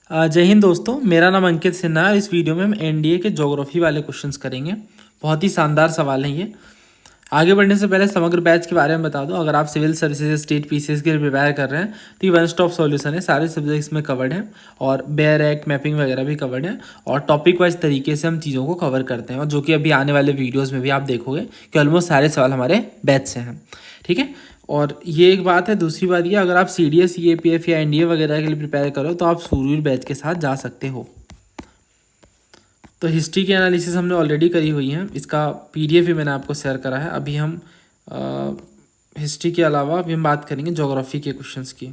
जय हिंद दोस्तों, मेरा नाम अंकित सिन्हा है। इस वीडियो में हम एनडीए के ज्योग्राफी वाले क्वेश्चंस करेंगे। बहुत ही शानदार सवाल हैं ये। आगे बढ़ने से पहले समग्र बैच के बारे में बता दूं, अगर आप सिविल सर्विसेज स्टेट पीसीएस के लिए प्रिपेयर कर रहे हैं तो ये वन स्टॉप सॉल्यूशन है। सारे सब्जेक्ट्स में कवर्ड है और बेयर एक्ट मैपिंग वगैरह भी कवर्ड है और टॉपिक वाइज तरीके से हम चीज़ों को कवर करते हैं, और जो कि अभी आने वाले वीडियोज़ में भी आप देखोगे कि ऑलमोस्ट सारे सवाल हमारे बैच से हैं। ठीक है, और ये एक बात है। दूसरी बात ये, अगर आप सीडीएस सीएपीएफ या एनडीए वगैरह के लिए प्रिपेयर करो तो आप सूरवीर बैच के साथ जा सकते हो। तो हिस्ट्री की एनालिसिस हमने ऑलरेडी करी हुई है, इसका पीडीएफ भी मैंने आपको शेयर करा है। अभी हम हिस्ट्री के अलावा अभी हम बात करेंगे ज्योग्राफी के क्वेश्चंस की।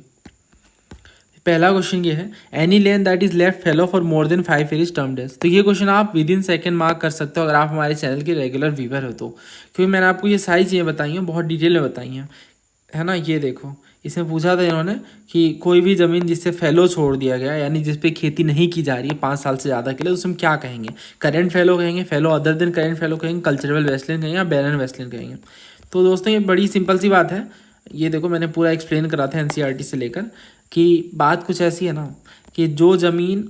पहला क्वेश्चन ये है, any land that is left fallow for more than 5 year is termed as. तो ये क्वेश्चन आप विद इन सेकंड मार्क कर सकते हो अगर आप हमारे चैनल के रेगुलर व्यूवर हो तो, क्योंकि मैंने आपको ये सारी चीज़ें बताई हैं, बहुत डिटेल में बताई हैं, है ना। ये देखो, इसमें पूछा था इन्होंने कि कोई भी ज़मीन जिससे फैलो छोड़ दिया गया, यानी जिस पे खेती नहीं की जा रही है 5 साल से ज़्यादा के लिए, उसमें क्या कहेंगे? करेंट फैलो कहेंगे, फैलो अदर देन करेंट फैलो कहेंगे, कल्चरल वेस्टलैंड कहेंगे या बैरन वेस्टलैंड कहेंगे। तो दोस्तों ये बड़ी सिंपल सी बात है। ये देखो, मैंने पूरा एक्सप्लेन करा था एनसीईआरटी से लेकर, कि बात कुछ ऐसी है ना कि जो ज़मीन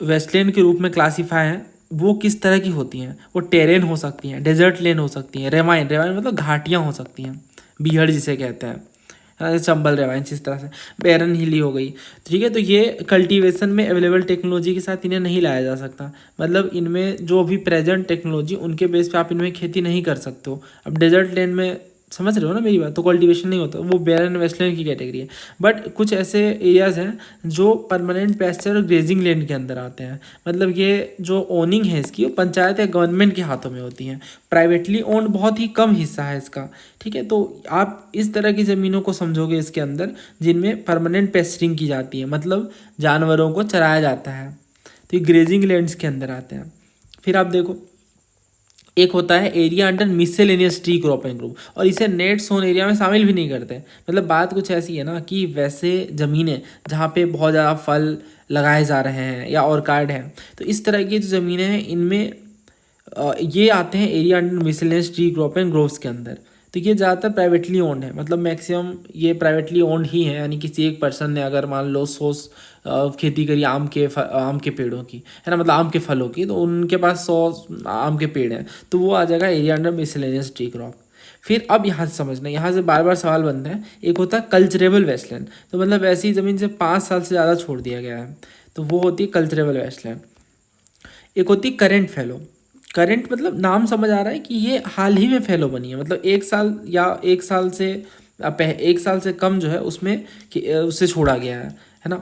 वेस्टलैंड के रूप में क्लासीफाई है वो किस तरह की होती हैं। वो टेरेन हो सकती हैं, डेजर्ट लेन हो सकती हैं, रेवाइन रेवाइन मतलब घाटियाँ हो सकती हैं, बीहड़ जिसे कहते हैं, चंबल रेवाइन, इस तरह से बैरन हिली हो गई। ठीक है, तो ये कल्टीवेशन में अवेलेबल टेक्नोलॉजी के साथ इन्हें नहीं लाया जा सकता। मतलब इनमें जो भी प्रेजेंट टेक्नोलॉजी, उनके बेस पे आप इनमें खेती नहीं कर सकते हो। अब डेजर्ट लैंड में, समझ रहे हो ना मेरी बात, तो कल्टीवेशन नहीं होता, वो बैरन वेस्टलैंड की कैटेगरी है। बट कुछ ऐसे एरियाज़ हैं जो परमानेंट पैस्चर और ग्रेजिंग लैंड के अंदर आते हैं। मतलब ये जो ओनिंग है इसकी, वो पंचायत या गवर्नमेंट के हाथों में होती हैं। प्राइवेटली ओन्ड बहुत ही कम हिस्सा है इसका। ठीक है, तो आप इस तरह की ज़मीनों को समझोगे इसके अंदर, जिनमें परमानेंट पेस्टरिंग की जाती है, मतलब जानवरों को चराया जाता है, तो ये ग्रेजिंग लैंड्स के अंदर आते हैं। फिर आप देखो, एक होता है area under miscellaneous tree cropping group, और इसे नेट सोन एरिया में शामिल भी नहीं करते। मतलब बात कुछ ऐसी है ना कि वैसे ज़मीनें जहाँ पे बहुत ज़्यादा फल लगाए जा रहे हैं या ऑर्कार्ड हैं, तो इस तरह की जो ज़मीनें हैं इनमें ये आते हैं area under miscellaneous tree cropping groves के अंदर। तो ये ज़्यादातर प्राइवेटली ओन्ड है, मतलब मैक्सिमम ये प्राइवेटली ओन्ड ही है। यानी किसी एक पर्सन ने अगर मान लो 100 खेती करी आम के पेड़ों की, है ना, मतलब आम के फलों की, तो उनके पास 100 आम के पेड़ हैं, तो वो आ जाएगा area under miscellaneous tree crop. फिर अब यहाँ से समझना, यहाँ से बार बार सवाल बनते हैं। एक होता है कल्चरेबल वेस्टलैंड, तो मतलब ऐसी ज़मीन से 5 साल से ज़्यादा छोड़ दिया गया है, तो वो होती है कल्चरेबल वेस्टलैंड। एक होती है करेंट फैलो। करंट मतलब नाम समझ आ रहा है कि ये हाल ही में फैलो बनी है, मतलब 1 साल या 1 साल से 1 साल से कम जो है उसमें उससे छोड़ा गया है ना।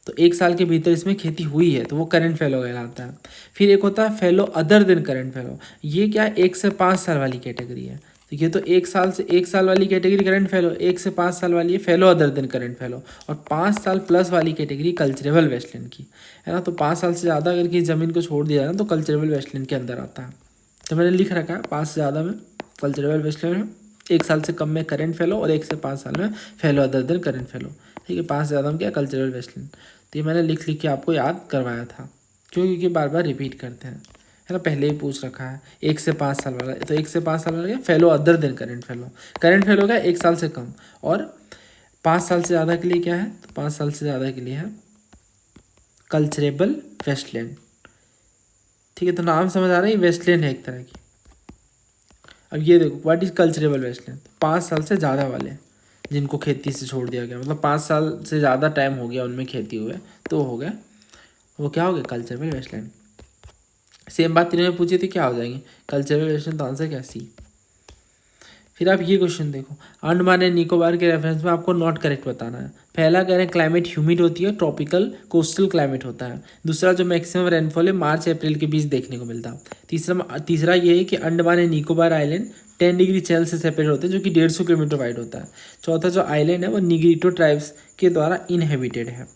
तो 1 साल के भीतर इसमें खेती हुई है, तो वो करंट फैलो कहलाता है। फिर एक होता है फैलो अदर देन करंट फैलो। ये क्या है, 1 से 5 साल वाली कैटेगरी है। तो ये तो 1 साल वाली कैटेगरी करंट फैलो, 1 से 5 साल वाली है फैलो अदर देन करंट फैलो, और 5 साल प्लस वाली कैटेगरी कल्चरेबल वेस्टलैंड की, है ना। तो 5 साल से ज़्यादा अगर किसी ज़मीन को छोड़ दिया जाए ना तो कल्चरेबल वेस्टलैंड के अंदर आता है। तो मैंने लिख रखा है 5 से ज़्यादा में कल्चरेबल वेस्टलैंड है, 1 साल से कम में करंट फैलो, और 1 से 5 साल में फैलो अदर देन करंट फैलो। ठीक है, 5 से ज़्यादा में क्या, कल्चरल वेस्टलैंड। तो ये मैंने लिख के आपको याद करवाया था, क्योंकि बार बार रिपीट करते हैं, है ना। पहले ही पूछ रखा है 1 से 5 साल वाला, तो 1 से 5 साल वाला क्या, fellow other than current fellow. Current fellow क्या, 1 साल से कम, और 5 साल से ज़्यादा के लिए क्या है, तो 5 साल से ज़्यादा के लिए है कल्चरेबल वेस्टलैंड। ठीक है, तो नाम समझ आ रहा है, ये वेस्टलैंड है एक तरह की। अब ये देखो, व्हाट इज कल्चरेबल वेस्टलैंड, 5 साल से ज़्यादा वाले जिनको खेती से छोड़ दिया गया, मतलब 5 साल से ज़्यादा टाइम हो गया उनमें खेती हुए, तो हो गया, वो क्या हो गया, कल्चरेबल वेस्टलैंड। सेम बात इन्होंने पूछी थी, क्या हो जाएंगे, कल्चरल वेस्टलैंड, तो आंसर क्या, सी। फिर आप ये क्वेश्चन देखो, अंडमान एंड निकोबार के रेफरेंस में आपको नॉट करेक्ट बताना है। पहला कह रहे हैं क्लाइमेट ह्यूमिड होती है, ट्रॉपिकल कोस्टल क्लाइमेट होता है। दूसरा, जो मैक्सिमम रेनफॉल है मार्च अप्रैल के बीच देखने को मिलता है। तीसरा ये है कि Andaman and Nicobar island 10 degree Celsius से सेपरेट होते हैं, जो कि 150 किलोमीटर वाइड होता है। चौथा जो आइलैंड है वो निग्रिटो ट्राइब्स के द्वारा इनहेबिटेड है।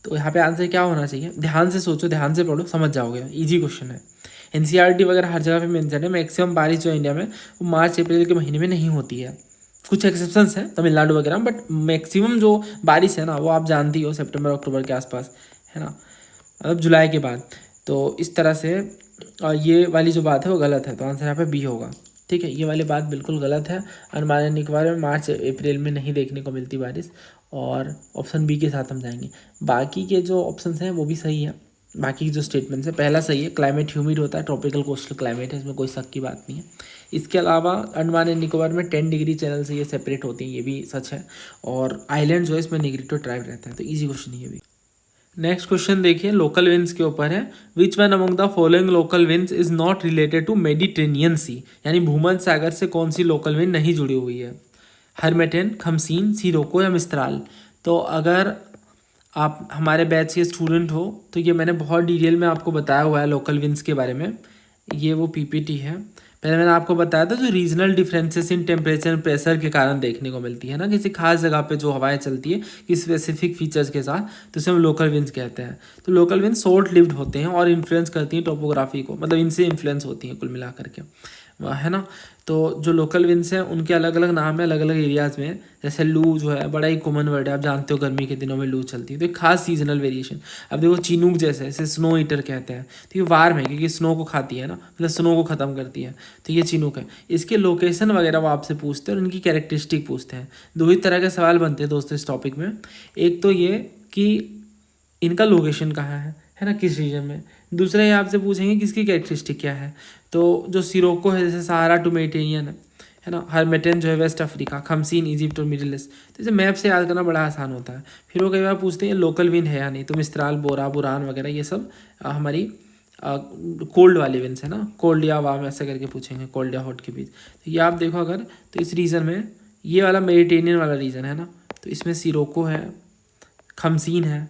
तो यहाँ पे आंसर क्या होना चाहिए, ध्यान से सोचो, ध्यान से पढ़ो, समझ जाओगे, इजी क्वेश्चन है। एनसीईआरटी वगैरह हर जगह पे मेंशन है। मैक्सिमम बारिश जो इंडिया में वो मार्च अप्रैल के महीने में नहीं होती है, कुछ एक्सेप्शंस हैं तमिलनाडु वगैरह में, बट मैक्सिमम जो बारिश है ना वो आप जानती हो सितंबर अक्टूबर के आसपास, है ना, मतलब जुलाई के बाद। तो इस तरह से ये वाली जो बात है वो गलत है, तो आंसर यहाँ पे बी होगा। ठीक है, ये वाली बात बिल्कुल गलत है। अंडमान एंड निकोबार में मार्च अप्रैल में नहीं देखने को मिलती बारिश, और ऑप्शन बी के साथ हम जाएंगे। बाकी के जो ऑप्शंस हैं वो भी सही है, बाकी जो स्टेटमेंट्स है पहला सही है, क्लाइमेट ह्यूमिड होता है, ट्रॉपिकल कोस्टल क्लाइमेट है, इसमें कोई शक की बात नहीं है। इसके अलावा अंडमान एंड निकोबार में 10 डिग्री चैनल से ये सेपरेट होती हैं, ये भी सच है। और आइलैंड जो है इसमें नेगेटिव ट्राइब रहता है, तो ईजी क्वेश्चन है ये भी। नेक्स्ट क्वेश्चन देखिए, लोकल विंड्स के ऊपर है। Which one among the following local winds is not related to Mediterranean sea, यानी भूमध्य सागर से कौन सी लोकल विंड नहीं जुड़ी हुई है? हरमेटेन, खमसीन, सिरोको या मिस्त्राल। तो अगर आप हमारे बैच के स्टूडेंट हो तो ये मैंने बहुत डिटेल में आपको बताया हुआ है लोकल विंड्स के बारे में। ये वो पीपीटी है, पहले मैंने आपको बताया था जो regional differences in temperature and pressure के कारण देखने को मिलती है ना, किसी खास जगह पे जो हवाएं चलती है किसी स्पेसिफिक फीचर्स के साथ, तो इसे हम लोकल विंड्स कहते हैं। तो लोकल विंड्स शॉर्ट लिव्ड होते हैं और इन्फ्लुएंस करती हैं टोपोग्राफी को, मतलब इनसे इन्फ्लुएंस होती हैं कुल मिला करके, है ना। तो जो लोकल विंड्स हैं उनके अलग अलग नाम है अलग अलग एरियाज़ में। जैसे लू जो है बड़ा ही कॉमन वर्ड है, आप जानते हो गर्मी के दिनों में लू चलती है, तो एक खास सीजनल वेरिएशन। अब देखो चिनूक जैसे इसे स्नो ईटर कहते हैं, तो ये वार्म है क्योंकि स्नो को खाती है ना, मतलब स्नो को ख़त्म करती है, तो ये चिनूक है। इसके लोकेशन वगैरह वो आपसे पूछते हैं और इनकी कैरेक्टरिस्टिक पूछते हैं। दो ही तरह के सवाल बनते हैं दोस्तों इस टॉपिक में। एक तो ये कि इनका लोकेशन कहाँ है ना, किस रीजन में। दूसरा ये आपसे पूछेंगे कि इसकी कैरेक्टरिस्टिक क्या है। तो जो सिरोको है जैसे सहारा टू मेडिटेरेनियन है ना, हरमेटेन जो है वेस्ट अफ्रीका, खमसीन इजिप्ट और मिडिल ईस्ट। तो इसे मैप से याद करना बड़ा आसान होता है। फिर वो कई बार पूछते हैं लोकल विंड है या नहीं, तो मिस्त्राल, बोरा, बुरान वगैरह ये सब हमारी कोल्ड वाली विंड्स है ना, कोल्ड या वार्म ऐसे करके पूछेंगे, कोल्ड या हॉट के बीच। तो ये आप देखो अगर, तो इस रीजन में ये वाला मेडिटेरेनियन वाला रीजन है ना, तो इसमें सिरोको है, खमसीन है,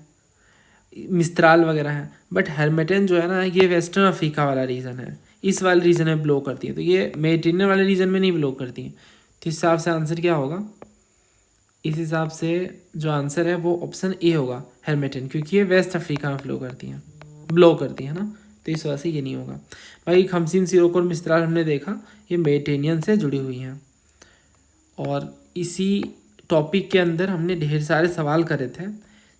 मिस्त्राल वगैरह है। बट हरमेटेन जो है ना ये वेस्टर्न अफ्रीका वाला रीजन है, इस वाले रीजन में ब्लो करती है, तो ये मेडिटेरेनियन वाले रीजन में नहीं ब्लो करती है। तो इस हिसाब से आंसर क्या होगा? इस हिसाब से जो आंसर है वो ऑप्शन ए होगा, हरमेटेन, क्योंकि ये वेस्ट अफ्रीका में ब्लो करती है ना, तो इस वजह से ये नहीं होगा। भाई खमसीन, सिरोको और मिस्त्राल हमने देखा ये मेडिटेरेनियन से जुड़ी हुई हैं। और इसी टॉपिक के अंदर हमने ढेर सारे सवाल करे थे,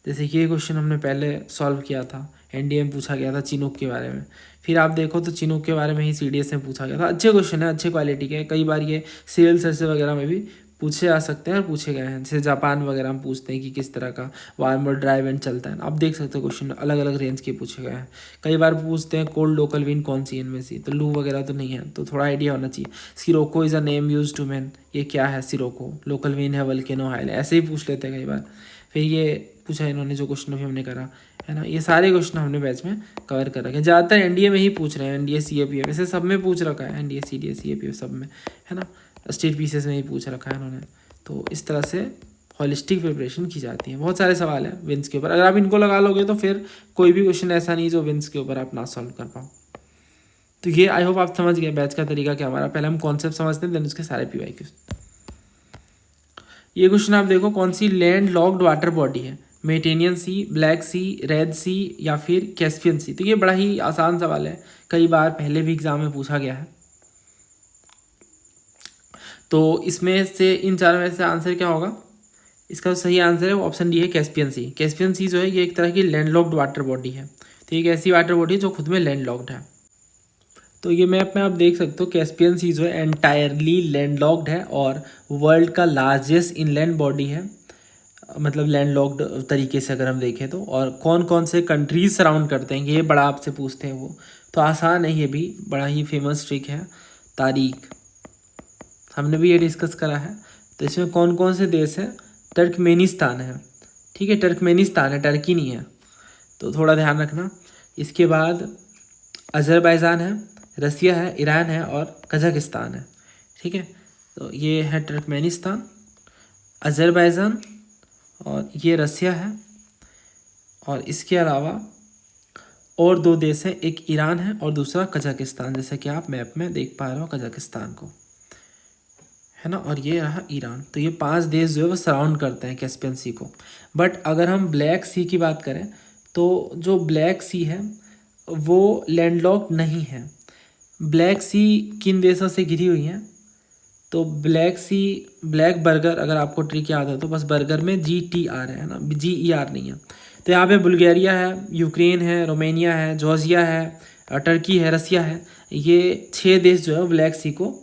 जैसे ये क्वेश्चन हमने पहले सॉल्व किया था, एनडीए में पूछा गया था चिनूक के बारे में। फिर आप देखो तो चिनूक के बारे में ही सीडीएस में पूछा गया था। अच्छे क्वेश्चन है, अच्छे क्वालिटी के, कई बार ये सिविल सर्विस वगैरह में भी पूछे जा सकते हैं और पूछे गए हैं। जैसे जापान वगैरह में पूछते हैं कि किस तरह का वार्म और ड्राई विंड चलता है, आप देख सकते हो क्वेश्चन अलग अलग रेंज के पूछे गए हैं। कई बार पूछते हैं कोल्ड लोकल विंड कौन सी इनमें से, तो लू वगैरह तो नहीं है, तो थोड़ा आइडिया होना चाहिए। Sirocco is a name use to man, ये क्या है सिरोको, लोकल विंड है वल्केनो आइलैंड, ऐसे ही पूछ लेते हैं कई बार। फिर ये पूछा इन्होंने जो क्वेश्चन अभी हमने करा है ना, ये सारे क्वेश्चन हमने बैच में कवर कर रखे हैं। ज़्यादातर एनडीए में ही पूछ रहे हैं, एनडीए सीएपीएफ वैसे सब में पूछ रखा है, एनडीए सीडीएस सीएपीएफ सब में, है ना, स्टेट पीसेस में ही पूछ रखा है इन्होंने। तो इस तरह से हॉलिस्टिक प्रिपरेशन की जाती है। बहुत सारे सवाल हैं विंस के ऊपर, अगर आप इनको लगा लोगे तो फिर कोई भी क्वेश्चन ऐसा नहीं जो विंस के ऊपर आप ना सॉल्व कर पाओ। तो ये आई होप आप समझ गए बैच का तरीका क्या हमारा। पहले हम कॉन्सेप्ट समझते हैं, देन उसके सारे पीवाईक्यूज। ये क्वेश्चन आप देखो, कौन सी लैंड लॉक्ड वाटर बॉडी है? मेडिटेरेनियन सी, ब्लैक सी, रेड सी या फिर कैस्पियन सी। तो ये बड़ा ही आसान सवाल है, कई बार पहले भी एग्जाम में पूछा गया है। तो इसमें से इन चारों में से आंसर क्या होगा? इसका सही आंसर है वो ऑप्शन डी है, कैस्पियन सी। कैस्पियन सी जो है ये एक तरह की लैंडलॉक्ड वाटर बॉडी है। तो एक ऐसी वाटर बॉडी है जो खुद में लैंडलॉक्ड है। तो ये मैप में आप देख सकते हो कैस्पियन सी जो है एंटायरली लैंडलॉक्ड है और वर्ल्ड का लार्जेस्ट इनलैंड बॉडी है, मतलब लैंडलॉक्ड तरीके से अगर हम देखें तो। और कौन कौन से कंट्रीज सराउंड करते हैं ये बड़ा आपसे पूछते हैं वो, तो आसान है, ये भी बड़ा ही फेमस ट्रिक है। तारीख हमने भी ये डिस्कस करा है। तो इसमें कौन कौन से देश हैं? टर्कमेनिस्तान है, ठीक है, टर्कमेनिस्तान है, टर्की नहीं है, तो थोड़ा ध्यान रखना। इसके बाद अजरबैजान है, रसिया है, ईरान है और कजाकिस्तान है, ठीक है। तो ये है टर्कमेनिस्तान, अजरबैजान और ये रसिया है। और इसके अलावा और दो देश हैं, एक ईरान है और दूसरा कजाकिस्तान, जैसे कि आप मैप में देख पा रहे हो कजाकिस्तान को, है ना, और ये रहा ईरान। तो ये 5 देश जो है वो सराउंड करते हैं कैस्पियन सी को। बट अगर हम ब्लैक सी की बात करें तो जो ब्लैक सी है वो लैंडलॉक्ड नहीं है। ब्लैक सी किन देशों से घिरी हुई है? तो ब्लैक सी, ब्लैक बर्गर, अगर आपको ट्रिक याद है तो बस बर्गर में GTR है ना, GER नहीं है। तो यहाँ पे बुल्गारिया है, यूक्रेन है, रोमानिया है, जॉर्जिया है, टर्की है, रसिया है। ये 6 देश जो है ब्लैक सी को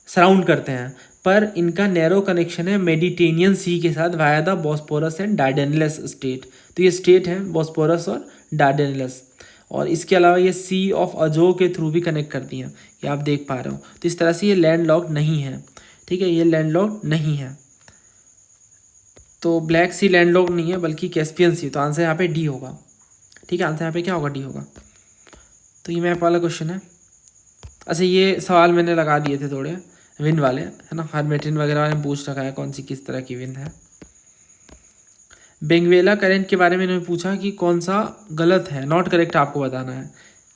सराउंड करते हैं, पर इनका नैरो कनेक्शन है मेडिटेरियन सी के साथ via the Bosporus and Dardanelles strait. तो ये स्टेट है बॉस्पोरस और डार्डेनलस, और इसके अलावा ये सी ऑफ अजो के थ्रू भी कनेक्ट करती हैं, ये आप देख पा रहे हो। तो इस तरह से ये लैंडलॉक्ड नहीं है, ठीक है, ये लैंडलॉक्ड नहीं है। तो ब्लैक सी लैंडलॉक्ड नहीं है बल्कि कैस्पियन सी। तो आंसर यहाँ पे डी होगा, ठीक है, आंसर यहाँ पे क्या होगा, डी होगा। तो ये मैप वाला क्वेश्चन है। अच्छा, ये सवाल मैंने लगा दिए थे थोड़े विंड वाले, है ना, हरमेटिन वगैरह वाले पूछ रखा है कौन सी किस तरह की विंड है। बेंगवेला करंट के बारे में इन्होंने पूछा कि कौन सा गलत है, नॉट करेक्ट आपको बताना है,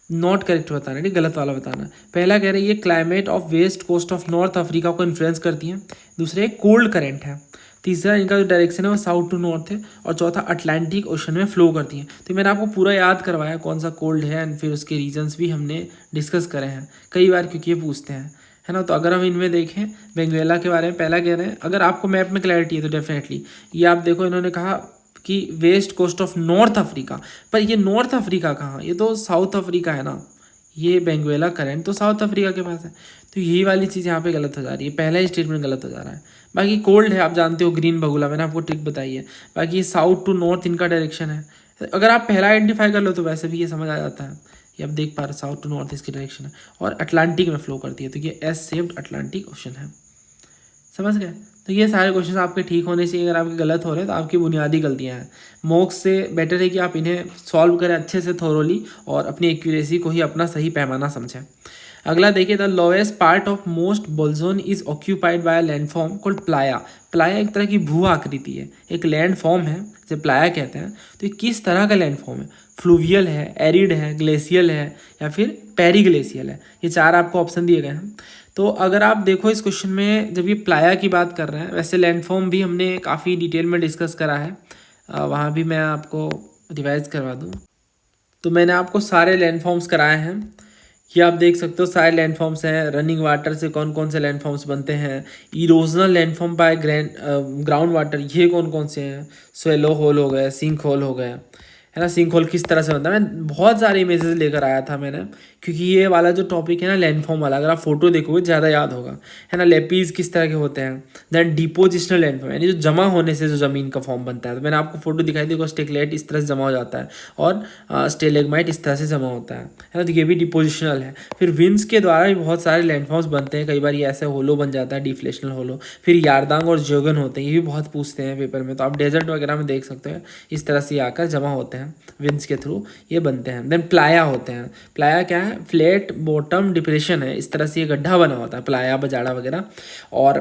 नॉट करेक्ट बताना है, गलत वाला बताना है। पहला कह रहे हैं ये climate of west coast of north Africa को इन्फ्लुएंस करती है। दूसरे कोल्ड करंट है। तीसरा इनका जो डायरेक्शन है वो साउथ टू नॉर्थ है। और चौथा अटलांटिक ओशन में फ्लो करती है। तो मैंने आपको पूरा याद करवाया कौन सा कोल्ड है, एंड फिर उसके रीजन्स भी हमने डिस्कस करे हैं कई बार, क्योंकि ये पूछते हैं, है ना। तो अगर हम इनमें देखें बेंगवेला के बारे में, पहला कह रहे हैं, अगर आपको मैप में क्लैरिटी है तो डेफिनेटली ये आप देखो, इन्होंने कहा कि west coast of north Africa, पर ये नॉर्थ अफ्रीका कहाँ, ये तो साउथ अफ्रीका है ना, ये बेंगवेला करंट तो साउथ अफ्रीका के पास है। तो यही वाली चीज़ यहाँ पे गलत हो जा रही है, पहला ही स्टेटमेंट गलत हो जा रहा है। बाकी कोल्ड है आप जानते हो, ग्रीन बगुला, मैंने आपको ट्रिक बताई है। बाकी ये साउथ टू नॉर्थ इनका डायरेक्शन है। अगर आप पहला आइडेंटिफाई कर लो तो वैसे भी ये समझ आ जाता है, ये आप देख पा रहे साउथ टू नॉर्थ इसकी डायरेक्शन है, और अटलांटिक में फ्लो करती है। तो ये एस शेप्ड अटलांटिक ओशन है, समझ गए। तो ये सारे क्वेश्चन आपके ठीक होने चाहिए। अगर आपके गलत हो रहे हैं तो आपकी बुनियादी गलतियां हैं। मॉक्स से बेटर है कि आप इन्हें सॉल्व करें अच्छे से, थोरोली, और अपनी एक्यूरेसी को ही अपना सही पैमाना समझें। अगला देखिए, the lowest part of most bolson is occupied by landform called playa. Playa एक तरह की भू आकृति है, एक लैंड फॉर्म है जिसे प्लाया कहते हैं। तो ये किस तरह का लैंड फॉर्म है, फ्लूवियल है, एरिड है, ग्लेशियल है, या फिर पेरीग्लेशियल है। ये चार आपको ऑप्शन दिए गए हैं। तो अगर आप देखो इस क्वेश्चन में, जब ये प्लाया की बात कर रहे हैं, वैसे लैंडफॉर्म भी हमने काफ़ी डिटेल में डिस्कस करा है, वहाँ भी मैं आपको रिवाइज करवा दूँ। तो मैंने आपको सारे लैंडफॉर्म्स कराए हैं, ये आप देख सकते हो सारे लैंडफॉर्म्स हैं। रनिंग वाटर से कौन कौन से लैंडफॉर्म्स बनते हैं, erosional landform by ground water, ये कौन कौन से हैं, स्वेलो होल हो गए, सिंक होल हो गए, है ना। सिंक होल किस तरह से बनता है, मैं बहुत सारे इमेजेस लेकर आया था मैंने, क्योंकि ये वाला जो टॉपिक है ना लैंडफॉर्म वाला, अगर आप फोटो देखोगे ज़्यादा याद होगा, है ना। लेपीज किस तरह के होते हैं, देन डिपोजिशनल लैंडफॉर्म, यानी जो जमा होने से जो ज़मीन का फॉर्म बनता है। तो मैंने आपको फोटो दिखाई दी, स्टेगलेट इस तरह से जमा हो जाता है, और स्टेलेगमाइट इस तरह से जमा होता है ना। तो ये भी डिपोजिशनल है। फिर विंड्स के द्वारा भी बहुत सारे लैंडफॉर्म्स बनते हैं, कई बार ये ऐसे होलो बन जाता है, डिफ्लेशनल होलो। फिर यारदांग और जोगन होते हैं, ये भी बहुत पूछते हैं पेपर में, तो आप डेजर्ट वगैरह में देख सकते हैं, इस तरह से आकर जमा होते हैं, विंड्स के थ्रू ये बनते हैं। देन प्लाया होते हैं। प्लाया क्या है, फ्लैट बॉटम डिप्रेशन है, इस तरह से ये गड्ढा बना होता है, प्लाया बजाड़ा वगैरह। और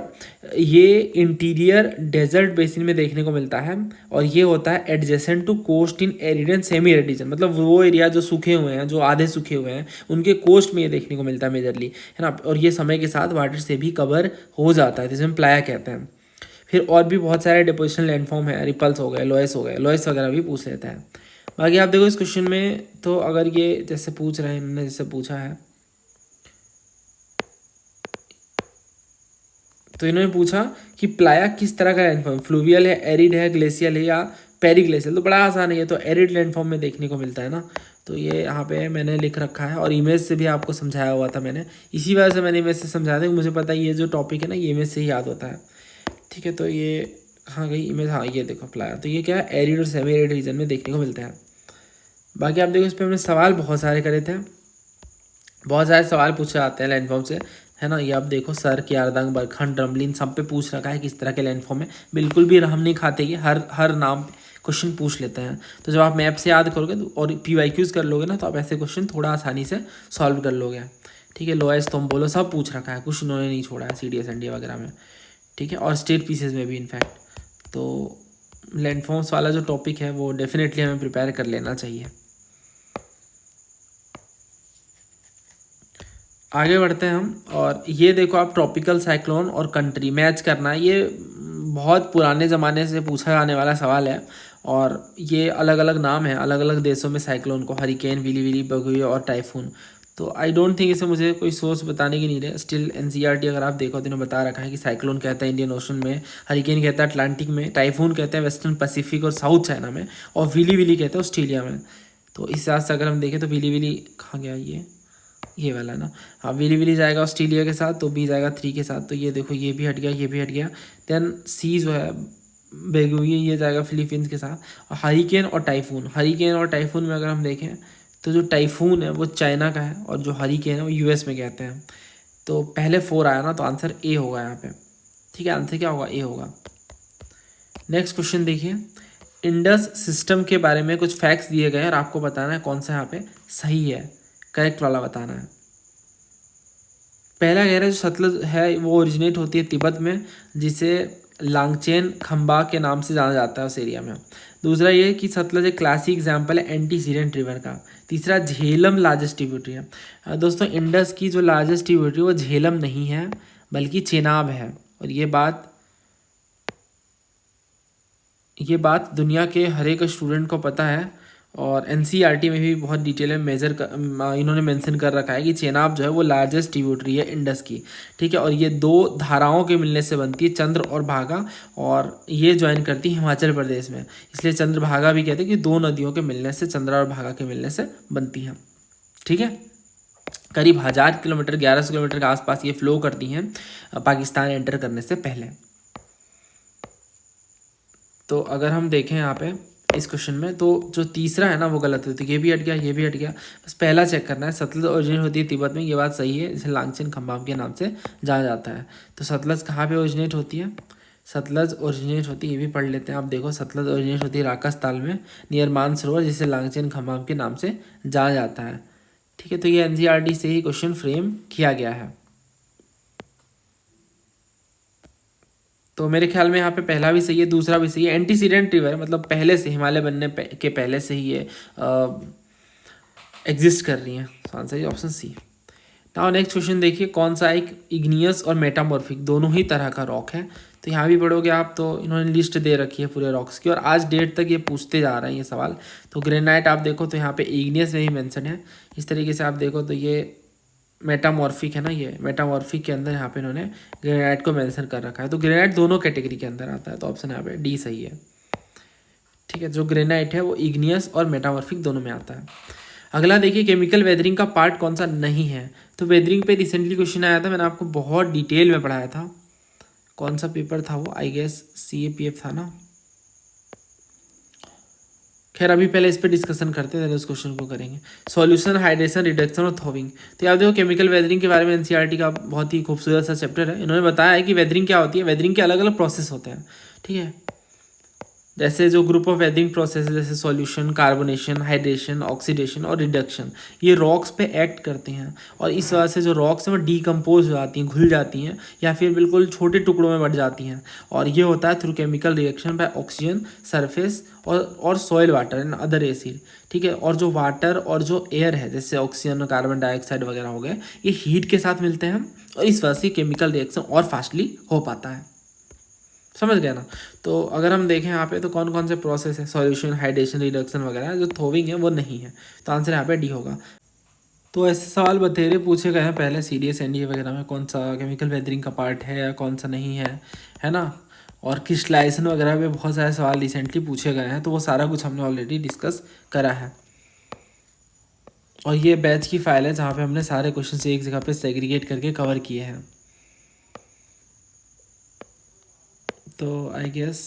ये इंटीरियर डेजर्ट बेसिन में देखने को मिलता है, और ये होता है adjacent to coast in arid and semi arid region, मतलब वो एरिया जो सूखे हुए हैं, जो आधे सूखे हुए हैं, उनके कोस्ट में ये देखने को मिलता है मेजरली, है ना। और ये समय के साथ वाटर से भी कवर हो जाता है, जिसमें प्लाया कहते हैं। फिर और भी बहुत सारे डिपोजिशनल लैंडफॉर्म है, रिपल्स हो गए, लोएस हो गए, लोएस वगैरह भी पूछ लेते हैं। बाकी आप देखो इस क्वेश्चन में, तो अगर ये जैसे पूछ रहे हैं, इन्होंने जैसे पूछा है, तो इन्होंने पूछा कि प्लाया किस तरह का लैंडफॉर्म, फ्लूवियल है, एरिड है, ग्लेशियल है, या पेरीग्लेशियल। तो बड़ा आसान है, ये तो एरिड लैंडफॉर्म में देखने को मिलता है ना। तो ये यहाँ पे मैंने लिख रखा है, और इमेज से भी आपको समझाया हुआ था मैंने, इसी वजह से मैंने इमेज से समझाया था, मुझे पता है ये जो टॉपिक है ना ये इमेज से ही याद होता है, ठीक है। तो ये कहाँ गई इमेज, हाँ ये देखो प्लाया। तो ये क्या है, एरिड और सेमी एरिड रीजन में देखने को मिलता है। बाकी आप देखो इस पर हमने सवाल बहुत सारे करे थे, बहुत सारे सवाल पूछे जाते हैं लैंडफॉर्म से, है ना। ये आप देखो सर, यारदांग, बरखंड, ड्रमलिन, सब पे पूछ रखा है किस तरह के लैंडफॉर्म है। बिल्कुल भी हम नहीं खाते, ये हर नाम क्वेश्चन पूछ लेते हैं। तो जब आप मैप से याद करोगे तो और PYQs कर लोगे ना, तो आप ऐसे क्वेश्चन थोड़ा आसानी से सॉल्व कर लोगे, ठीक है। लोएस्ट तुम बोलो सब पूछ रखा है, कुछ उन्होंने नहीं छोड़ा है CDS NDA वगैरह में, ठीक है, और स्टेट पीसेज में भी इनफैक्ट। तो लैंडफॉर्म्स वाला जो टॉपिक है वो डेफिनेटली हमें प्रिपेयर कर लेना चाहिए। आगे बढ़ते हैं हम, और ये देखो आप ट्रॉपिकल साइक्लोन और कंट्री मैच करना है। ये बहुत पुराने ज़माने से पूछा जाने वाला सवाल है, और ये अलग अलग नाम है अलग अलग देशों में साइक्लोन को, हरिकेन, विली विली, बगुई और टाइफून। तो आई डोंट थिंक इसे मुझे कोई सोर्स बताने की नीड है। स्टिल NCERT अगर आप देखो तो इन्होंने बता रखा है कि साइक्लोन कहता है इंडियन ओशन में, हरिकेन कहता है अटलांटिक में, टाइफून कहते हैं वेस्टर्न पैसिफिक और साउथ चाइना में, और विली विली कहते हैं ऑस्ट्रेलिया में। तो इस हिसाब से अगर हम देखें तो विली विली कहाँ गया ये, ये वाला ना, हाँ विली विली जाएगा ऑस्ट्रेलिया के साथ, तो बी जाएगा 3 के साथ, तो ये देखो ये भी हट गया, ये भी हट गया। देन सी जो है बेगुई, ये जाएगा फिलीपींस के साथ। हरिकेन और टाइफून, हरिकेन और टाइफून में अगर हम देखें तो जो टाइफून है वो चाइना का है और जो हरिकेन है वो यूएस में कहते हैं। तो पहले 4 आया ना, तो आंसर ए होगा यहाँ पे। ठीक है, आंसर क्या होगा, ए होगा। नेक्स्ट क्वेश्चन देखिए, इंडस सिस्टम के बारे में कुछ फैक्ट्स दिए गए हैं और आपको बताना है कौन सा यहाँ पे सही है, करेक्ट वाला बताना है। पहला कह रहा है जो सतलज है वो ओरिजिनेट होती है तिब्बत में, जिसे लांगचेन खंबा के नाम से जाना जाता है उस एरिया में। दूसरा ये कि सतलज एक क्लासिक एग्जाम्पल है एंटीसीडेंट रिवर का। तीसरा झेलम लार्जेस्ट ट्रिब्यूटरी है। दोस्तों इंडस की जो लार्जेस्ट ट्रिब्यूटरी वो झेलम नहीं है बल्कि चेनाब है, और ये बात दुनिया के हर एक स्टूडेंट को पता है, और एनसीईआरटी में भी बहुत डिटेल में इन्होंने मेंशन कर रखा है कि चेनाब जो है वो लार्जेस्ट ट्रिब्यूटरी है इंडस की। ठीक है, और ये 2 धाराओं के मिलने से बनती है, चंद्र और भागा, और ये ज्वाइन करती है हिमाचल प्रदेश में, इसलिए चंद्रभागा भी कहते हैं कि 2 नदियों के मिलने से, चंद्रा और भागा के मिलने से बनती हैं। ठीक है, करीब 1000 किलोमीटर 1100 किलोमीटर के आसपास ये फ्लो करती हैं पाकिस्तान एंटर करने से पहले। तो अगर हम देखें यहाँ पे इस क्वेश्चन में, तो जो तीसरा है ना वो गलत है, तो ये भी हट गया, ये भी हट गया। बस पहला चेक करना है, सतलज ओरिजिनेट होती है तिब्बत में, ये बात सही है, जिसे लांगचेन खंबाम के नाम से जाना जाता है। तो सतलज कहाँ पे ओरिजिनेट होती है, सतलज ओरिजिनेट होती है, ये भी पढ़ लेते हैं आप, देखो सतलज ओरिजिनेट होती है राजस्थान में नियर मानसरोवर, जिसे लांगचेन खंबाम के नाम से जाना जाता है। ठीक है, तो ये एनसीईआरटी से ही क्वेश्चन फ्रेम किया गया है। तो मेरे ख्याल में यहाँ पे पहला भी सही है, दूसरा भी सही है। एंटीसीडेंट रिवर मतलब पहले से, हिमालय बनने के पहले से ही ये एग्जिस्ट कर रही हैं। तो आंसर है option C. Now next question देखिए, कौन सा एक इग्नियस और मेटामॉर्फिक दोनों ही तरह का रॉक है। तो यहाँ भी पढ़ोगे आप, तो इन्होंने लिस्ट दे रखी है पूरे रॉक्स की, और आज डेट तक ये पूछते जा रहे हैं ये सवाल। तो ग्रेनाइट आप देखो तो यहाँ पे इग्नियस में ही मेंशन है। इस तरीके से आप देखो तो ये मेटामॉर्फिक है ना, ये मेटामॉर्फिक के अंदर यहाँ पे इन्होंने ग्रेनाइट को मेंशन कर रखा है। तो ग्रेनाइट दोनों कैटेगरी के अंदर आता है, तो ऑप्शन यहाँ पे डी सही है। ठीक है, जो ग्रेनाइट है वो इग्नियस और मेटामॉर्फिक दोनों में आता है। अगला देखिए, केमिकल वेदरिंग का पार्ट कौन सा नहीं है। तो वेदरिंग पे रिसेंटली क्वेश्चन आया था, मैंने आपको बहुत डिटेल में पढ़ाया था। कौन सा पेपर था वो, आई गेस CAPF था ना। खैर अभी पहले इस पर डिस्कशन करते हैं, उस क्वेश्चन को करेंगे। सॉल्यूशन, हाइड्रेशन, रिडक्शन और थॉविंग। तो याद देखो केमिकल वेदरिंग के बारे में एनसीईआरटी का बहुत ही खूबसूरत सा चैप्टर है। इन्होंने बताया है कि वेदरिंग क्या होती है, वेदरिंग के अलग अलग प्रोसेस होते हैं। ठीक है, जैसे जो ग्रुप ऑफ वेदरिंग प्रोसेस है, जैसे सॉल्यूशन, कार्बोनेशन, हाइड्रेशन, ऑक्सीडेशन और रिडक्शन, ये रॉक्स पे एक्ट करते हैं, और इस वजह से जो रॉक्स हैं वो डीकम्पोज हो जाती हैं, घुल जाती हैं, या फिर बिल्कुल छोटे टुकड़ों में बढ़ जाती हैं। और ये होता है through chemical reaction by oxygen, surface और soil water and other acid. ठीक है, और जो वाटर और जो एयर है, जैसे ऑक्सीजन और कार्बन डाइऑक्साइड वगैरह हो गए, ये हीट के साथ मिलते हैं, और इस वजह से केमिकल रिएक्शन और फास्टली हो पाता है। समझ गया ना। तो अगर हम देखें यहाँ पे, तो कौन कौन से प्रोसेस है, सॉल्यूशन, हाइड्रेशन, रिडक्शन वगैरह, जो थोविंग है वो नहीं है। तो आंसर यहाँ पे डी होगा। तो ऐसे सवाल बथेरे पूछे गए हैं पहले CDS NDA वगैरह में, कौन सा केमिकल वेदरिंग का पार्ट है या कौन सा नहीं है ना। और क्रिस्टलाइजेशन वगैरह में बहुत सारे सवाल रिसेंटली पूछे गए हैं, तो वो सारा कुछ हमने ऑलरेडी डिस्कस करा है। और ये बैच की फाइल है जहाँ पे हमने सारे क्वेश्चन एक जगह पे सेग्रीगेट करके कवर किए हैं। तो I guess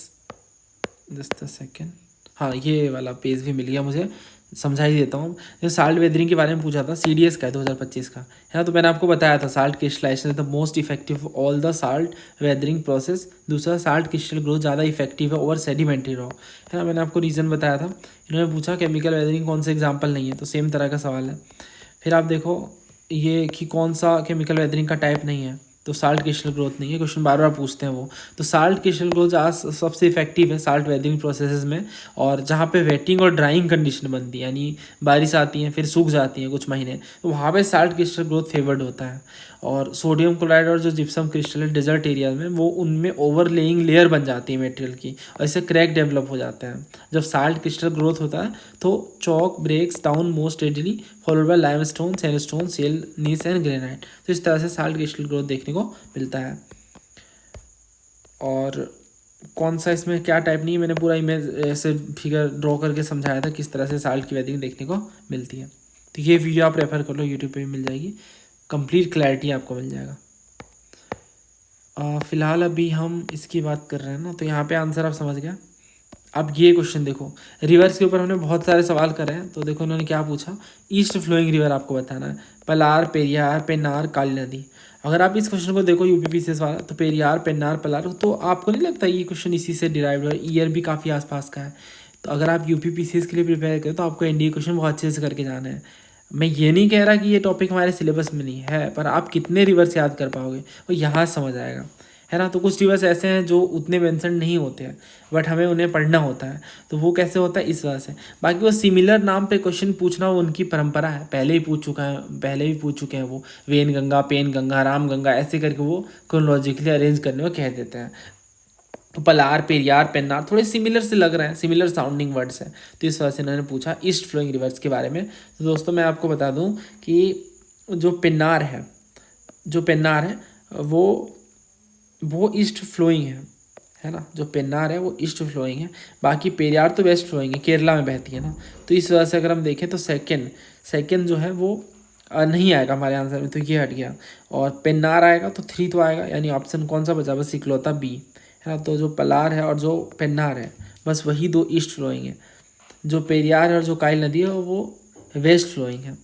just a second, हाँ ये वाला पेज भी मिल गया मुझे, समझा ही देता हूँ। जो साल्ट वेदरिंग के बारे में पूछा था, CDS का है 2025 का, है ना। तो मैंने आपको बताया था salt crystallization is the most effective all the salt weathering process. दूसरा, साल्ट क्रिस्टल ग्रोथ ज़्यादा इफेक्टिव है ओवर सेडिमेंट्री रॉक, है ना। मैंने आपको रीज़न बताया था। इन्होंने पूछा केमिकल वेदरिंग कौन सा एग्जाम्पल नहीं है, तो सेम तरह का सवाल है। फिर आप देखो ये कि कौन सा केमिकल वेदरिंग का टाइप नहीं है, तो साल्ट क्रिस्टल ग्रोथ नहीं है। क्वेश्चन बार बार पूछते हैं वो। तो साल्ट क्रिस्टल ग्रोथ सबसे इफेक्टिव है साल्ट वेदरिंग प्रोसेसेस में, और जहाँ पे वेटिंग और ड्राइंग कंडीशन बनती है, यानी बारिश आती है फिर सूख जाती है कुछ महीने, तो वहाँ पे साल्ट क्रिस्टल ग्रोथ फेवर्ड होता है। और सोडियम क्लोराइड और जो जिप्सम क्रिस्टल है डेजर्ट एरिया में, वो उनमें ओवरलेइंग लेयर बन जाती है मटेरियल की, और इससे क्रैक डेवलप हो जाता है। जब साल्ट क्रिस्टल ग्रोथ होता है तो chalk breaks down most readily, followed by limestone, sandstone, shale, gneiss and granite. तो इस तरह से साल्ट क्रिस्टल ग्रोथ देखने को मिलता है। और कौन सा इसमें क्या टाइप नहीं है, मैंने पूरा इमेज ऐसे फिगर ड्रॉ करके समझाया था किस तरह से साल्ट की वेदरिंग देखने को मिलती है। तो ये वीडियो आप रेफर कर लो, यूट्यूब पे भी मिल जाएगी, कंप्लीट क्लैरिटी आपको मिल जाएगा। फिलहाल अभी हम इसकी बात कर रहे हैं ना, तो यहाँ पे आंसर आप समझ गया। अब ये क्वेश्चन देखो, रिवर्स के ऊपर हमने बहुत सारे सवाल करे हैं, तो देखो उन्होंने क्या पूछा, ईस्ट फ्लोइंग रिवर आपको बताना है, पलार, पेरियार, पेन्नार, काली नदी। अगर आप इस क्वेश्चन को देखो यूपीपीसीएस वाला, तो पेरियार, पेन्नार, पलार, तो आपको नहीं लगता ये क्वेश्चन इसी से डिराइव्ड है, ईयर भी काफ़ी आसपास का है। तो अगर आप यूपीपीसीएस के लिए प्रिपेयर करें तो आपको एनडीए क्वेश्चन बहुत अच्छे से करके जाना है। मैं ये नहीं कह रहा कि ये टॉपिक हमारे सिलेबस में नहीं है, पर आप कितने रिवर्स याद कर पाओगे वो यहाँ समझ आएगा, है ना। तो कुछ रिवर्स ऐसे हैं जो उतने मेंशन नहीं होते हैं, बट हमें उन्हें पढ़ना होता है, तो वो कैसे होता है, इस वजह से। बाकी वो सिमिलर नाम पे क्वेश्चन पूछना वो उनकी परंपरा है, पहले ही पूछ चुके हैं वो, वेन गंगा, पेन गंगा, राम गंगा, ऐसे करके वो क्रोनोलॉजिकली अरेंज करने को कह देते हैं। तो पलार, पेरियार, पेन्नार थोड़े सिमिलर से लग रहे हैं, सिमिलर साउंडिंग वर्ड्स हैं, तो इस वजह से इन्होंने पूछा ईस्ट फ्लोइंग रिवर्स के बारे में। तो दोस्तों मैं आपको बता दूं कि जो पेन्नार है वो ईस्ट फ्लोइंग है ना। जो पेन्नार है वो ईस्ट फ्लोइंग है, बाकी पेरियार तो वेस्ट फ्लोइंग है, केरला में बहती है ना। तो इस वजह से अगर हम देखें तो सेकेंड जो है वो नहीं आएगा हमारे आंसर में, तो ये हट गया। और पेन्नार आएगा तो 3 तो आएगा, यानी ऑप्शन कौन सा बचा, बस इकलौता बी, है ना। तो जो पलार है और जो पेन्नार है, बस वही 2 ईस्ट फ्लोइंग है। जो पेरियार है और जो काइल नदी है वो वेस्ट फ्लोइंग है।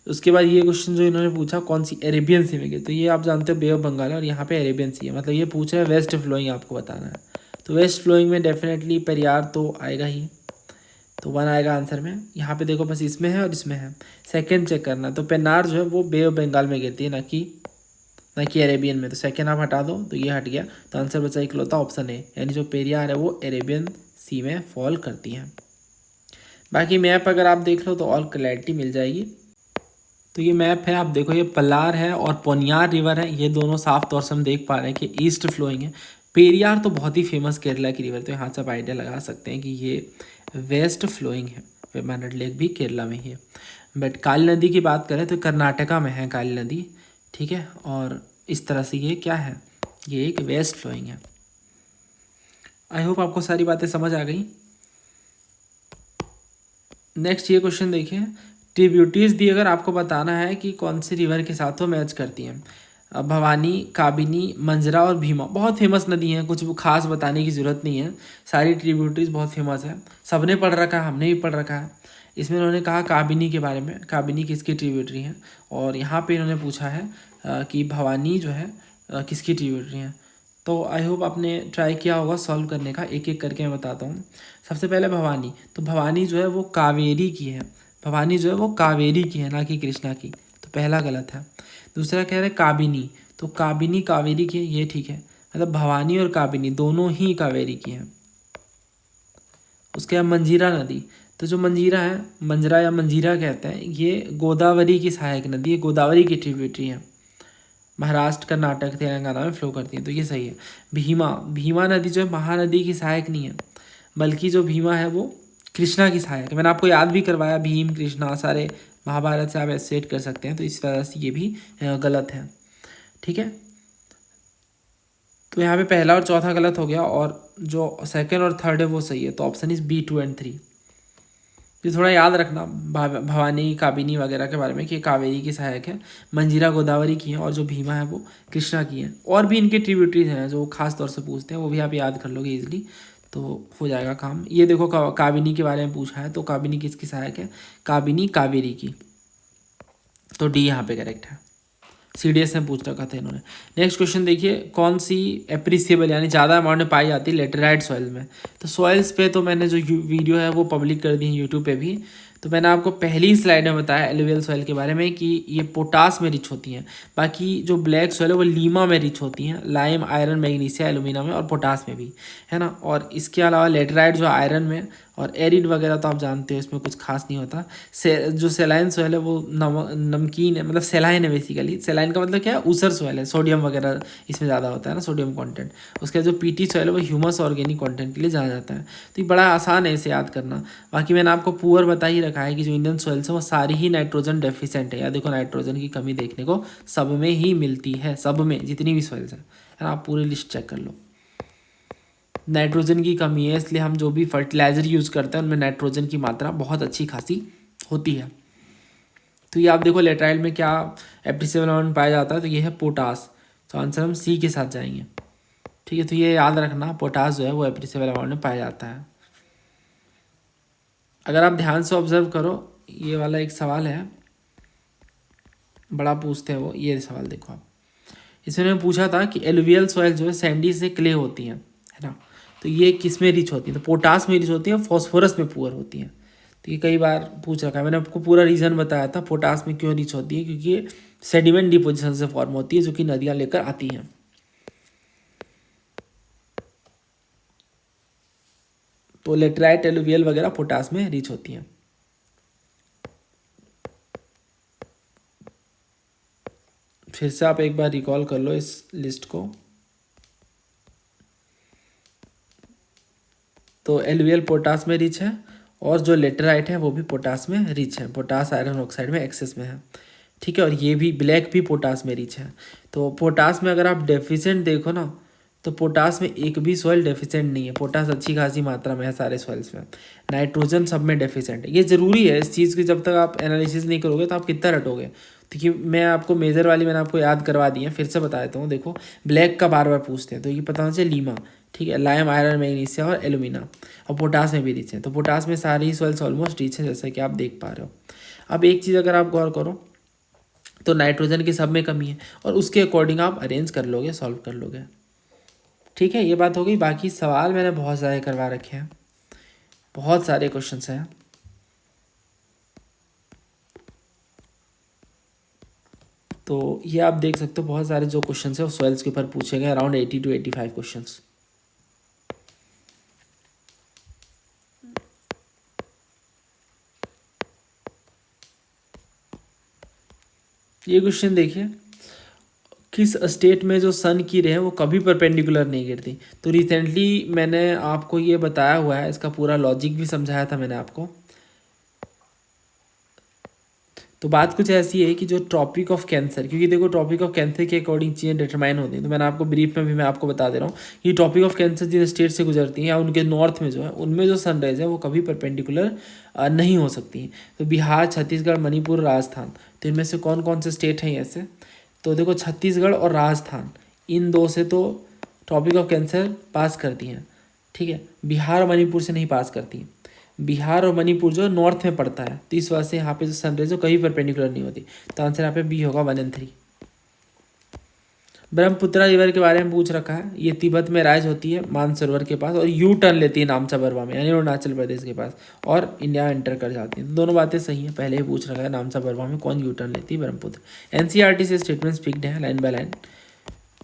उसके बाद ये क्वेश्चन जो इन्होंने पूछा कौन सी अरेबियन सी में गई, तो ये आप जानते हो बे ऑफ बंगाल है, और यहाँ पे अरेबियन सी है, मतलब ये पूछ रहे हैं वेस्ट फ्लोइंग आपको बताना है। तो वेस्ट फ्लोइंग में डेफिनेटली पेरियार तो आएगा ही, तो 1 आएगा आंसर में। यहाँ पे देखो बस इसमें है और इसमें है, सेकंड चेक करना। तो पेन्नार जो है वो बे ऑफ बंगाल में गिरती है, ना कि अरेबियन में। तो सेकंड आप हटा दो तो ये हट गया, तो आंसर बचा इकलौता ऑप्शन ए, यानी जो पेरियार है वो अरेबियन सी में फॉल करती है। बाकी मैप अगर आप देख लो तो और क्लैरिटी मिल जाएगी। तो ये मैप है, आप देखो ये पलार है और पोनियार रिवर है, ये दोनों साफ तौर से हम देख पा रहे हैं कि ईस्ट फ्लोइंग है। पेरियार तो बहुत ही फेमस केरला की रिवर, तो यहाँ से आप आइडिया लगा सकते हैं कि ये वेस्ट फ्लोइंग है। वेम्बनाड लेक भी केरला में ही है, बट काली नदी की बात करें तो कर्नाटका में है काली नदी, ठीक है। और इस तरह से ये क्या है, ये एक वेस्ट फ्लोइंग है। आई होप आपको सारी बातें समझ आ गई। नेक्स्ट ये क्वेश्चन देखिए, ट्रिब्यूटरीज दी, अगर आपको बताना है कि कौन सी रिवर के साथ वो मैच करती हैं। भवानी, काबिनी, मंजरा और भीमा बहुत फेमस नदी हैं, कुछ खास बताने की ज़रूरत नहीं है, सारी ट्रिब्यूटरीज बहुत फेमस है, सबने पढ़ रखा है, हमने भी पढ़ रखा है। इसमें उन्होंने कहा काबिनी के बारे में, काबिनी किसकी ट्रिब्यूटरी है, और यहाँ पे इन्होंने पूछा है कि भवानी जो है किसकी ट्रिब्यूटरी है। तो आई होप आपने ट्राई किया होगा सॉल्व करने का, एक एक करके मैं बताता हूँ। सबसे पहले भवानी, तो भवानी जो है वो कावेरी की है, भवानी जो है वो कावेरी की है, ना कि कृष्णा की, तो पहला गलत है। दूसरा कह रहे हैं काबिनी, तो काबिनी कावेरी की है, ये ठीक है, मतलब भवानी और काबिनी दोनों ही कावेरी की हैं। उसके बाद मंजीरा नदी, तो जो मंजीरा है, मंजरा या मंजीरा कहते हैं, ये गोदावरी की सहायक नदी है, गोदावरी की ट्रिब्यूटरी है, महाराष्ट्र, कर्नाटक, तेलंगाना में फ्लो करती है, तो ये सही है। भीमा नदी जो है महानदी की सहायक नहीं है, बल्कि जो भीमा है वो कृष्णा की सहायक है। मैंने आपको याद भी करवाया, भीम कृष्णा सारे महाभारत से आप एसोसिएट कर सकते हैं, तो इस वजह से ये भी गलत है, ठीक है। तो यहाँ पे पहला और चौथा गलत हो गया, और जो सेकंड और थर्ड है वो सही है, तो ऑप्शन इज बी 2 and 3। तो थोड़ा याद रखना भवानी, काबिनी वगैरह के बारे में कि कावेरी की सहायक है, मंजीरा गोदावरी की है, और जो भीमा है वो कृष्णा की है। और भी इनके ट्रिब्यूटरीज हैं जो खास तौर से पूछते हैं, वो भी आप याद कर लोगे इजीली, तो हो जाएगा काम। ये देखो काबिनी के बारे में पूछा है, तो काबिनी किसकी सहायक है, काबिनी कावेरी की, तो डी यहाँ पे करेक्ट है। सीडीएस में पूछ रखा था इन्होंने। नेक्स्ट क्वेश्चन देखिए, कौन सी एप्रिसिएबल यानी ज़्यादा अमाउंट में पाई जाती है लेटेराइट सॉइल में। तो सॉइल्स पे तो मैंने जो वीडियो है वो पब्लिक कर दी है यूट्यूब पे भी। तो मैंने आपको पहली स्लाइड में बताया एलुवियल सॉइल के बारे में कि ये पोटास में रिच होती हैं, बाकी जो ब्लैक सॉइल है वो लीमा में रिच होती हैं, लाइम, आयरन, मैग्नीशिया, एल्यूमिना में और पोटास में भी, है ना। और इसके अलावा लेटेराइट जो आयरन में, और एरिड वगैरह तो आप जानते हो इसमें कुछ खास नहीं होता। जो सेलाइन सॉइल है वो नमकीन है, मतलब सेलाइन है बेसिकली। सेलाइन का मतलब क्या है, ऊसर सॉइल है, सोडियम वगैरह इसमें ज़्यादा होता है ना, सोडियम कंटेंट। उसके जो पीटी सॉइल है वो ह्यूमस ऑर्गेनिक कंटेंट के लिए जाना जाता है। तो ये बड़ा आसान है इसे याद करना। बाकी मैंने आपको पुअर बता ही रखा है कि जो इंडियन सॉइल्स है वो सारी ही नाइट्रोजन डेफिशिएंट है। या देखो नाइट्रोजन की कमी देखने को सब में ही मिलती है, सब में जितनी भी सॉइल्स है ना, आप पूरी लिस्ट चेक कर लो। नाइट्रोजन की कमी है, इसलिए हम जो भी फर्टिलाइज़र यूज़ करते हैं उनमें नाइट्रोजन की मात्रा बहुत अच्छी खासी होती है। तो ये आप देखो लेटराइट में क्या एप्रिसिएबल अमाउंट पाया जाता है, तो ये है पोटास। तो आंसर हम सी के साथ जाएंगे। ठीक है, तो ये याद रखना, पोटास जो है वो एप्रिसिएबल अमाउंट में पाया जाता है। अगर आप ध्यान से ऑब्जर्व करो, ये वाला एक सवाल है, बड़ा पूछते हैं वो, ये सवाल देखो आप। इसमें मैंने पूछा था कि एलुवियल सॉइल जो है सैंडी से क्ले होती हैं, है ना, तो ये किस में रिच होती है, तो पोटास में रिच होती है, फॉस्फोरस में पुअर होती है। तो ये कई बार पूछ रखा है, मैंने आपको पूरा रीज़न बताया था पोटास में क्यों रिच होती है, क्योंकि ये सेडिमेंट डिपोजिशन से फॉर्म होती है जो कि नदियाँ लेकर आती हैं। तो लेटराइट, एलुवियल वगैरह पोटास में रिच होती हैं। फिर से आप एक बार रिकॉल कर लो इस लिस्ट को। तो एलुवियल पोटास में रिच है, और जो लेटराइट है वो भी पोटास में रिच है, पोटास आयरन ऑक्साइड में एक्सेस में है। ठीक है, और ये भी ब्लैक भी पोटास में रिच है। तो पोटास में अगर आप डेफिशिएंट देखो ना, तो पोटास में एक भी सॉइल डेफिशिएंट नहीं है, पोटास अच्छी खासी मात्रा में है सारे सॉइल्स में। नाइट्रोजन सब में डेफिशिएंट है। ये ज़रूरी है इस चीज़ की, जब तक आप एनालिसिस नहीं करोगे तो आप कितना रटोगे। देखिए मैं आपको मेजर वाली मैंने आपको याद करवा दी है, फिर से बता देता हूँ। देखो ब्लैक का बार बार पूछते हैं, तो ये पता होना चाहिए लीमा, ठीक है, लाइम, आयरन, मैग्नीशियम और एलुमिना, और पोटास में भी रिच है। तो पोटास में सारी ही सॉइल्स ऑलमोस्ट रिच है, जैसा कि आप देख पा रहे हो। अब एक चीज़ अगर आप गौर करो, तो नाइट्रोजन की सब में कमी है, और उसके अकॉर्डिंग आप अरेंज कर लोगे, सॉल्व कर लोगे। ठीक है, ये बात हो गई। बाकी सवाल मैंने बहुत सारे करवा रखे हैं, बहुत सारे क्वेश्चंस हैं। तो ये आप देख सकते हो, बहुत सारे जो क्वेश्चन है वो सॉइल्स के ऊपर पूछे गए, अराउंड 80 to 85 क्वेश्चन। ये क्वेश्चन देखिए, किस स्टेट में जो सन की रे है वो कभी परपेंडिकुलर नहीं गिरती। तो रिसेंटली मैंने आपको ये बताया हुआ है, इसका पूरा लॉजिक भी समझाया था मैंने आपको। तो बात कुछ ऐसी है कि जो ट्रॉपिक ऑफ कैंसर, क्योंकि देखो ट्रॉपिक ऑफ कैंसर के अकॉर्डिंग चीज़ें डिटरमाइन होती हैं, तो मैंने आपको ब्रीफ में भी मैं आपको बता दे रहा हूँ कि ट्रॉपिक ऑफ कैंसर जिन स्टेट से गुजरती हैं या उनके नॉर्थ में जो है, उनमें जो सनराइज है वो कभी परपेंडिकुलर नहीं हो सकती हैं। तो बिहार, छत्तीसगढ़, मणिपुर, राजस्थान, तो इनमें से कौन कौन से स्टेट हैं ऐसे, तो देखो छत्तीसगढ़ और राजस्थान, इन दो से तो ट्रॉपिक ऑफ कैंसर पास करती हैं। ठीक है, बिहार और मणिपुर से नहीं पास करती। बिहार और मणिपुर जो नॉर्थ में पड़ता है, तो इस वजह से यहाँ पे जो सनराइज जो कभी परपेंडिकुलर नहीं होती। तो आंसर यहाँ पे बी होगा 1 और 3। ब्रह्मपुत्रा रिवर के बारे में पूछ रखा है, ये तिब्बत में राइज होती है मानसरोवर के पास, और यू टर्न लेती है नामचा बरवा में, यानी अरुणाचल प्रदेश के पास, और इंडिया एंटर कर जाती है। दोनों बातें सही हैं, पहले ही पूछ रखा है नामचा बरवा में कौन यू टर्न लेती है, ब्रह्मपुत्र। एनसीईआरटी से स्टेटमेंट्स पिक्ड हैं लाइन बाय लाइन।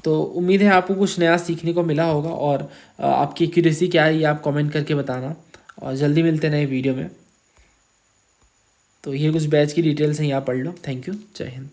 तो उम्मीद है आपको कुछ नया सीखने को मिला होगा, और आपकी एक्यूरेसी क्या है ये आप कमेंट करके बताना, और जल्दी मिलते हैं नए वीडियो में। तो ये कुछ बैच की डिटेल्स हैं, यहाँ पढ़ लो। थैंक यू, जय हिंद।